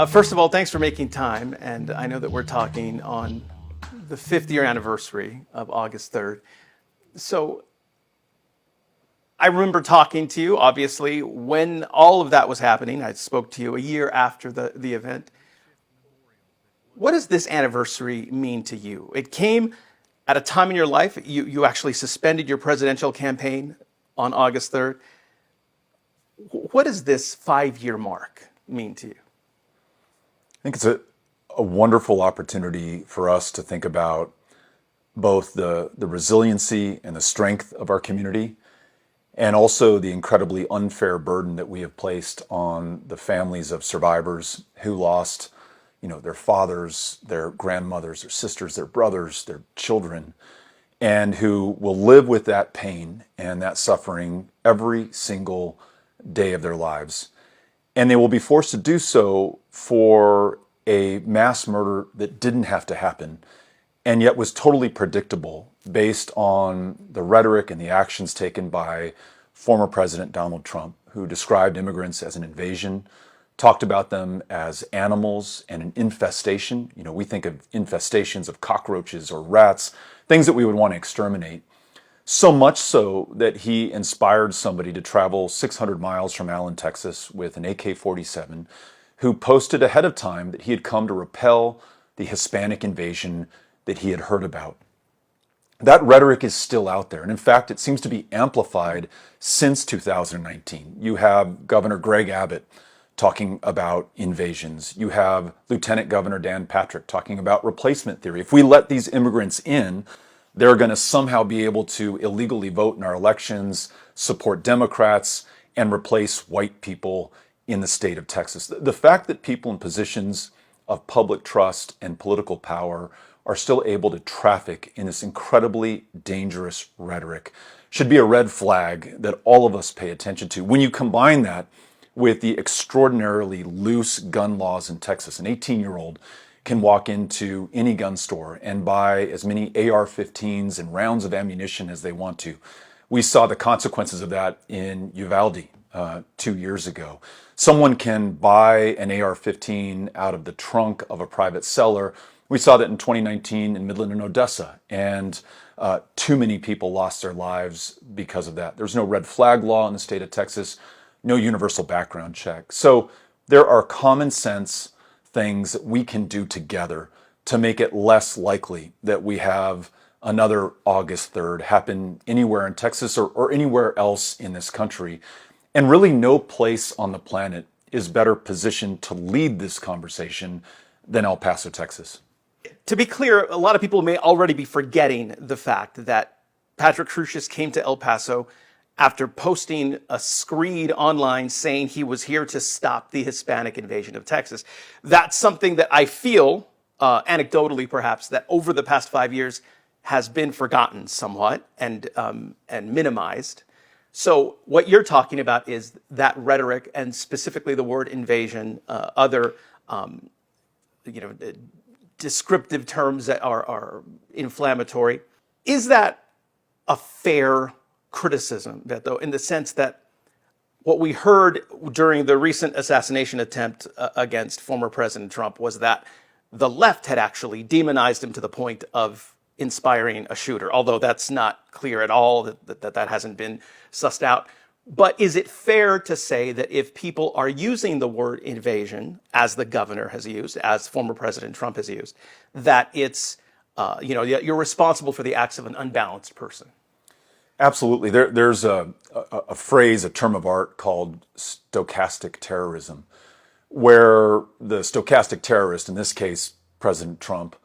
First of all, thanks for making time. And I know that we're talking on the 5th year anniversary of August 3rd. So I remember talking to you, obviously, when all of that was happening. I spoke to you a year after the event. What does this anniversary mean to you? It came at a time in your life, you actually suspended your presidential campaign on August 3rd. What does this 5-year mark mean to you? I think it's a wonderful opportunity for us to think about both the resiliency and the strength of our community, and also the incredibly unfair burden that we have placed on the families of survivors who lost, their fathers, their grandmothers, their sisters, their brothers, their children, and who will live with that pain and that suffering every single day of their lives. And they will be forced to do so for a mass murder that didn't have to happen, and yet was totally predictable based on the rhetoric and the actions taken by former President Donald Trump, who described immigrants as an invasion, talked about them as animals and an infestation. We think of infestations of cockroaches or rats, things that we would want to exterminate. So much so that he inspired somebody to travel 600 miles from Allen, Texas with an AK-47, who posted ahead of time that he had come to repel the Hispanic invasion that he had heard about. That rhetoric is still out there. And in fact, it seems to be amplified since 2019. You have Governor Greg Abbott talking about invasions. You have Lieutenant Governor Dan Patrick talking about replacement theory. If we let these immigrants in, they're going to somehow be able to illegally vote in our elections, support Democrats, and replace white people in the state of Texas. The fact that people in positions of public trust and political power are still able to traffic in this incredibly dangerous rhetoric should be a red flag that all of us pay attention to. When you combine that with the extraordinarily loose gun laws in Texas, an 18-year-old can walk into any gun store and buy as many AR-15s and rounds of ammunition as they want to. We saw the consequences of that in Uvalde 2 years ago. Someone can buy an AR-15 out of the trunk of a private seller. We saw that in 2019 in Midland and Odessa, and too many people lost their lives because of that. There's no red flag law in the state of Texas, no universal background check. So there are common sense things that we can do together to make it less likely that we have another August 3rd happen anywhere in Texas or anywhere else in this country. And really no place on the planet is better positioned to lead this conversation than El Paso, Texas. To be clear, a lot of people may already be forgetting the fact that Patrick Crusius came to El Paso after posting a screed online saying he was here to stop the Hispanic invasion of Texas. That's something that I feel, anecdotally perhaps, that over the past 5 years has been forgotten somewhat and minimized. So what you're talking about is that rhetoric, and specifically the word invasion, other descriptive terms that are inflammatory. Is that a fair criticism, Beto, in the sense that what we heard during the recent assassination attempt against former President Trump was that the left had actually demonized him to the point of inspiring a shooter, although that's not clear at all, that hasn't been sussed out. But is it fair to say that if people are using the word invasion, as the governor has used, as former President Trump has used, that it's, you're responsible for the acts of an unbalanced person? Absolutely. There's a phrase, a term of art called stochastic terrorism, where the stochastic terrorist, in this case, President Trump,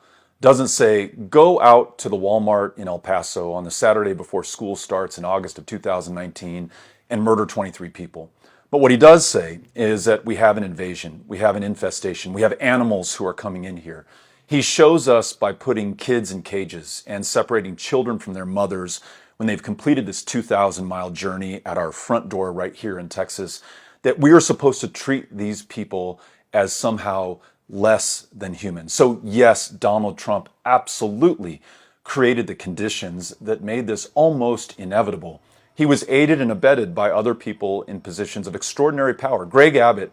doesn't say, go out to the Walmart in El Paso on the Saturday before school starts in August of 2019 and murder 23 people. But what he does say is that we have an invasion, we have an infestation, we have animals who are coming in here. He shows us by putting kids in cages and separating children from their mothers when they've completed this 2,000-mile journey at our front door right here in Texas, that we are supposed to treat these people as somehow less than human. So yes, Donald Trump absolutely created the conditions that made this almost inevitable. He was aided and abetted by other people in positions of extraordinary power. Greg Abbott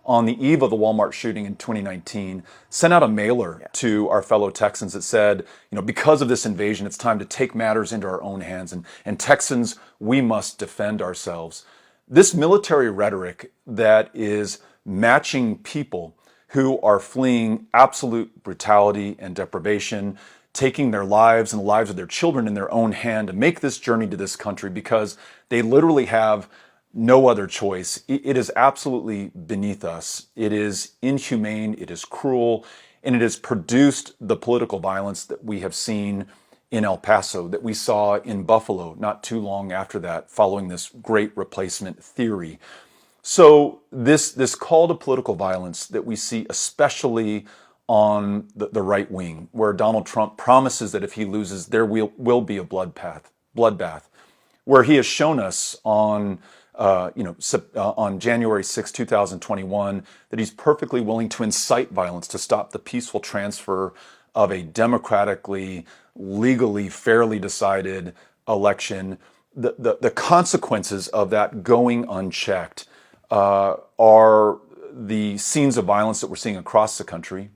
on the eve of the Walmart shooting in 2019, sent out a mailer to our fellow Texans that said, because of this invasion, it's time to take matters into our own hands. And Texans, we must defend ourselves. This military rhetoric that is matching people who are fleeing absolute brutality and deprivation, taking their lives and the lives of their children in their own hand to make this journey to this country because they literally have no other choice. It is absolutely beneath us. It is inhumane, it is cruel, and it has produced the political violence that we have seen in El Paso, that we saw in Buffalo not too long after that, following this great replacement theory. So this call to political violence that we see especially on the right wing, where Donald Trump promises that if he loses, there will be a bloodbath, where he has shown us on January 6, 2021, that he's perfectly willing to incite violence to stop the peaceful transfer of a democratically, legally, fairly decided election. The consequences of that going unchecked are the scenes of violence that we're seeing across the country,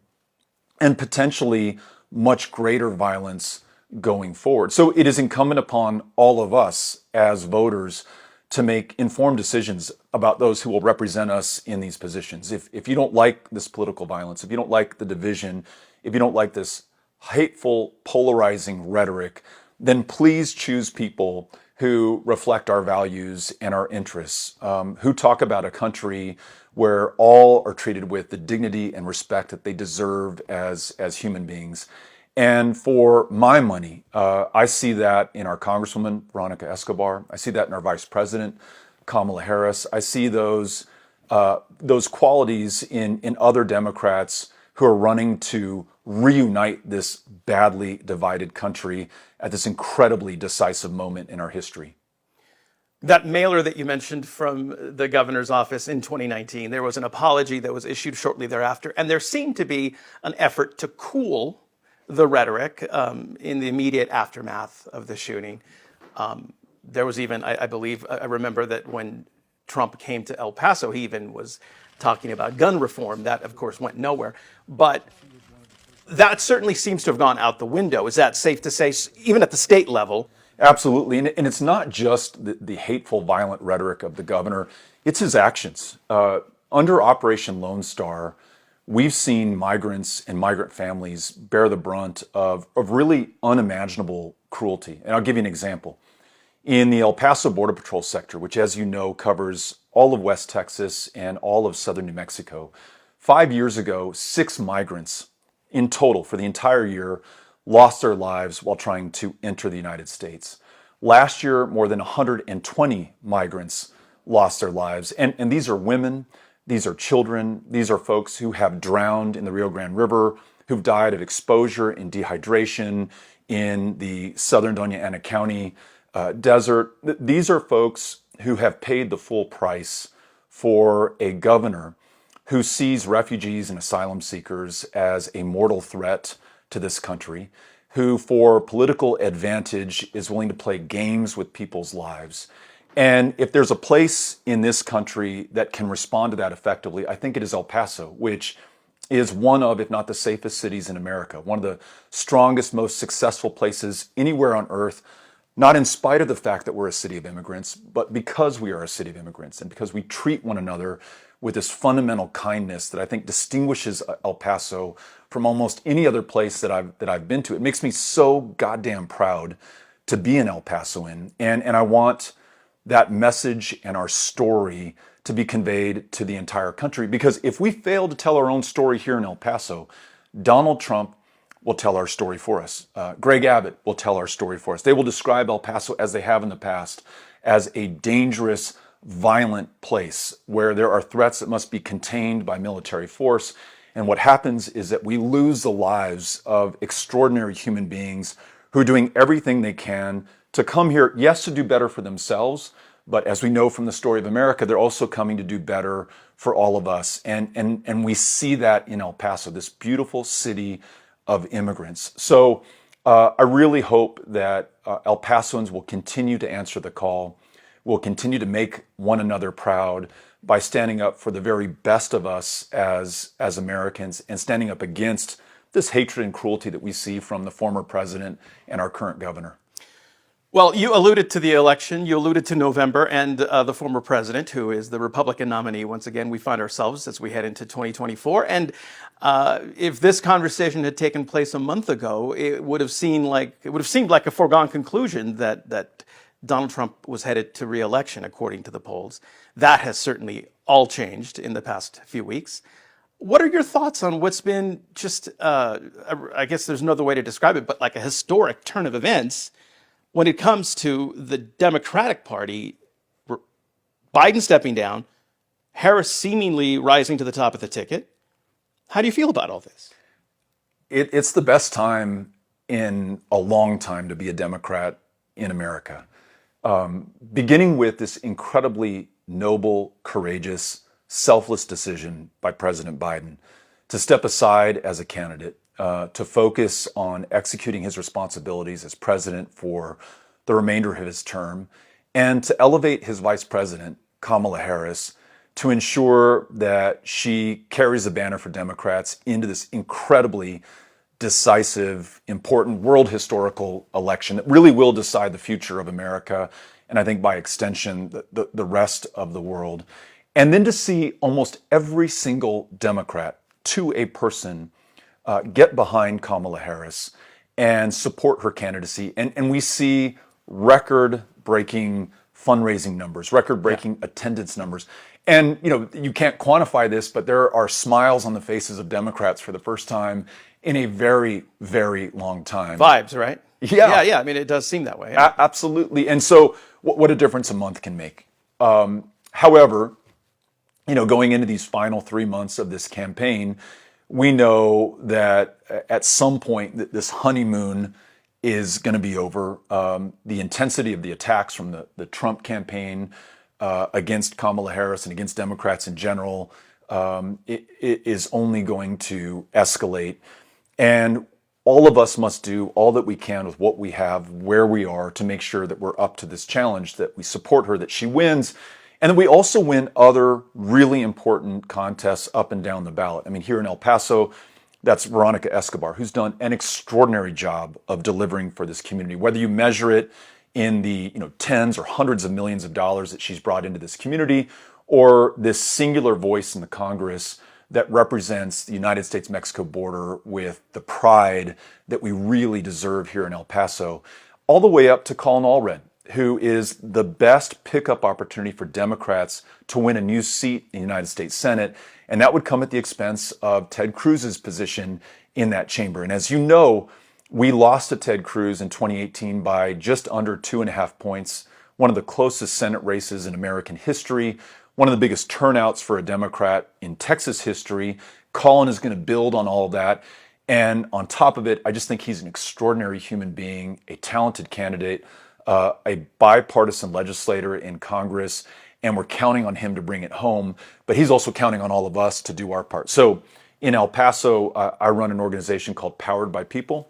and potentially much greater violence going forward. So it is incumbent upon all of us as voters to make informed decisions about those who will represent us in these positions. If you don't like this political violence, if you don't like the division, if you don't like this hateful, polarizing rhetoric, then please choose people who reflect our values and our interests, who talk about a country where all are treated with the dignity and respect that they deserve as human beings. And for my money, I see that in our Congresswoman, Veronica Escobar. I see that in our Vice President, Kamala Harris. I see those qualities in other Democrats who are running to reunite this badly divided country at this incredibly decisive moment in our history. That mailer that you mentioned from the governor's office in 2019, there was an apology that was issued shortly thereafter, and there seemed to be an effort to cool the rhetoric in the immediate aftermath of the shooting. There was even, I believe, I remember that when Trump came to El Paso, he even was talking about gun reform. That, of course, went nowhere. But that certainly seems to have gone out the window. Is that safe to say, even at the state level? Absolutely. And it's not just the hateful, violent rhetoric of the governor, it's his actions. Under Operation Lone Star, we've seen migrants and migrant families bear the brunt of really unimaginable cruelty. And I'll give you an example. In the El Paso Border Patrol sector, which, as you know, covers all of West Texas and all of southern New Mexico, 5 years ago, 6 migrants in total for the entire year lost their lives while trying to enter the United States. Last year, more than 120 migrants lost their lives. And these are women, these are children, these are folks who have drowned in the Rio Grande River, who've died of exposure and dehydration in the southern Doña Ana County desert. These are folks who have paid the full price for a governor who sees refugees and asylum seekers as a mortal threat to this country, who for political advantage is willing to play games with people's lives. And if there's a place in this country that can respond to that effectively, I think it is El Paso, which is one of, if not the safest cities in America, one of the strongest, most successful places anywhere on earth, not in spite of the fact that we're a city of immigrants, but because we are a city of immigrants and because we treat one another with this fundamental kindness that I think distinguishes El Paso from almost any other place that I've been to. It makes me so goddamn proud to be an El Pasoan, and I want that message and our story to be conveyed to the entire country. Because if we fail to tell our own story here in El Paso, Donald Trump will tell our story for us. Greg Abbott will tell our story for us. They will describe El Paso, as they have in the past, as a dangerous, violent place where there are threats that must be contained by military force. And what happens is that we lose the lives of extraordinary human beings who are doing everything they can to come here, yes, to do better for themselves, but as we know from the story of America, they're also coming to do better for all of us. And we see that in El Paso, this beautiful city of immigrants. So I really hope that El Pasoans will continue to answer the call. will continue to make one another proud by standing up for the very best of us as Americans and standing up against this hatred and cruelty that we see from the former president and our current governor. Well, you alluded to the election, you alluded to November and the former president, who is the Republican nominee. Once again, we find ourselves as we head into 2024. And if this conversation had taken place a month ago, it would have seemed like a foregone conclusion that Donald Trump was headed to re-election, according to the polls. That has certainly all changed in the past few weeks. What are your thoughts on what's been just, I guess there's no other way to describe it, but like a historic turn of events when it comes to the Democratic Party, Biden stepping down, Harris seemingly rising to the top of the ticket? How do you feel about all this? It's the best time in a long time to be a Democrat in America. Beginning with this incredibly noble, courageous, selfless decision by President Biden to step aside as a candidate, to focus on executing his responsibilities as president for the remainder of his term, and to elevate his vice president, Kamala Harris, to ensure that she carries the banner for Democrats into this incredibly decisive, important world historical election that really will decide the future of America, and I think by extension, the rest of the world. And then to see almost every single Democrat, to a person, get behind Kamala Harris and support her candidacy. And we see record-breaking fundraising numbers, record-breaking attendance numbers. And, you can't quantify this, but there are smiles on the faces of Democrats for the first time in a very, very long time. Vibes, right? Yeah. I mean, it does seem that way. Yeah. Absolutely. And so what a difference a month can make. However, going into these final 3 months of this campaign, we know that at some point this honeymoon is going to be over. The intensity of the attacks from the Trump campaign against Kamala Harris and against Democrats in general it is only going to escalate. And all of us must do all that we can with what we have, where we are, to make sure that we're up to this challenge, that we support her, that she wins, and then we also win other really important contests up and down the ballot. I mean, here in El Paso, that's Veronica Escobar, who's done an extraordinary job of delivering for this community. Whether you measure it in the tens or hundreds of millions of dollars that she's brought into this community, or this singular voice in the Congress that represents the United States-Mexico border with the pride that we really deserve here in El Paso, all the way up to Colin Allred, who is the best pickup opportunity for Democrats to win a new seat in the United States Senate. And that would come at the expense of Ted Cruz's position in that chamber. And as you know, we lost to Ted Cruz in 2018 by just under 2.5 points, one of the closest Senate races in American history, one of the biggest turnouts for a Democrat in Texas history. Colin is going to build on all of that. And on top of it, I just think he's an extraordinary human being, a talented candidate, a bipartisan legislator in Congress, and we're counting on him to bring it home. But he's also counting on all of us to do our part. So in El Paso, I run an organization called Powered by People.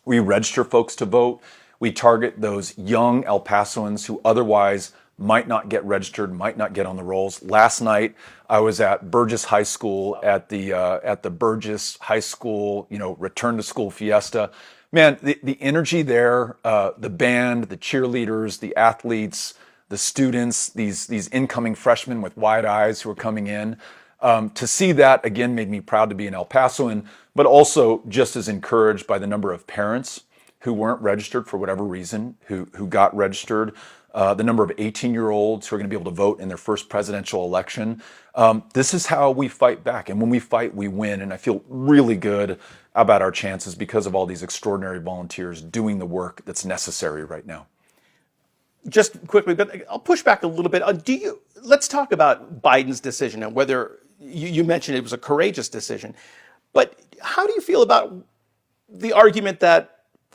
We register folks to vote. We target those young El Pasoans who otherwise might not get registered, might not get on the rolls. Last night, I was at Burgess High School at the Burgess High School, return to school fiesta. Man, the energy there, the band, the cheerleaders, the athletes, the students, these incoming freshmen with wide eyes who are coming in. To see that again made me proud to be an El Pasoan, but also just as encouraged by the number of parents who weren't registered for whatever reason, who got registered, the number of 18-year-olds who are going to be able to vote in their first presidential election. This is how we fight back. And when we fight, we win. And I feel really good about our chances because of all these extraordinary volunteers doing the work that's necessary right now. Just quickly, but I'll push back a little bit. Let's talk about Biden's decision and whether you mentioned it was a courageous decision. But how do you feel about the argument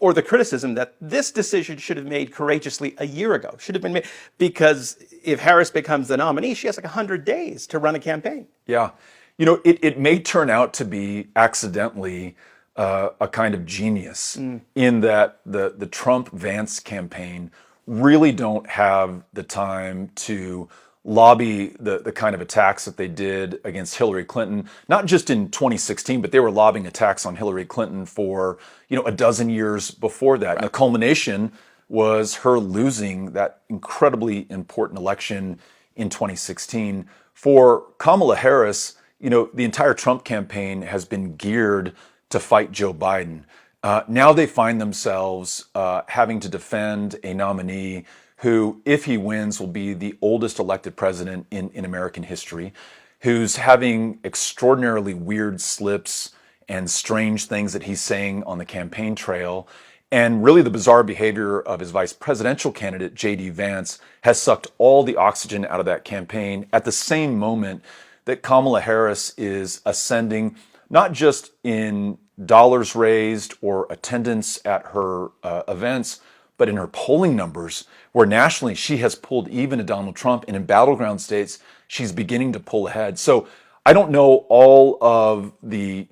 or the criticism that this decision should have made courageously a year ago, should have been made, because if Harris becomes the nominee, she has like 100 days to run a campaign. Yeah. It may turn out to be accidentally a kind of genius in that the Trump-Vance campaign really don't have the time to lobby the kind of attacks that they did against Hillary Clinton, not just in 2016, but they were lobbying attacks on Hillary Clinton for, a dozen years before that. Right. And the culmination was her losing that incredibly important election in 2016. For Kamala Harris, the entire Trump campaign has been geared to fight Joe Biden. Now they find themselves having to defend a nominee who, if he wins, will be the oldest elected president in American history, who's having extraordinarily weird slips and strange things that he's saying on the campaign trail. And really the bizarre behavior of his vice presidential candidate, J.D. Vance, has sucked all the oxygen out of that campaign at the same moment that Kamala Harris is ascending, not just in dollars raised or attendance at her events, but in her polling numbers, where nationally she has pulled even to Donald Trump, and in battleground states, she's beginning to pull ahead. So I don't know all of the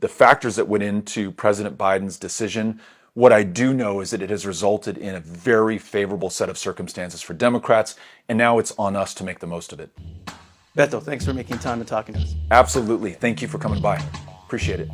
factors that went into President Biden's decision. What I do know is that it has resulted in a very favorable set of circumstances for Democrats, and now it's on us to make the most of it. Beto, thanks for making time and talking to us. Absolutely. Thank you for coming by. Appreciate it.